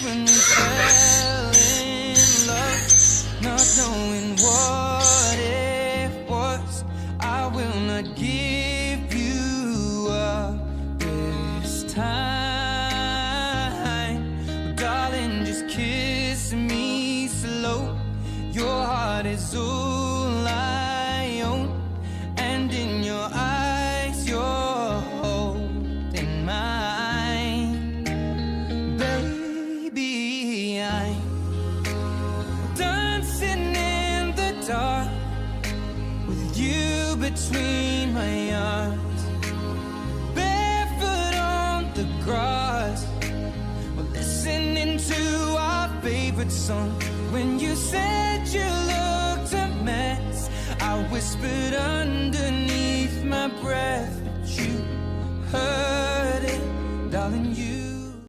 when we fell in love, not knowing what it was. I will not give you up this time. But darling, just kiss me slow. Your heart is all I own, and in your eyes you're holding mine. Baby, I'm dancing in the dark with you between my arms, barefoot on the grass. We're listening to our favorite song. When you said you looked a mess, I whispered underneath my breath, but you heard it, darling, you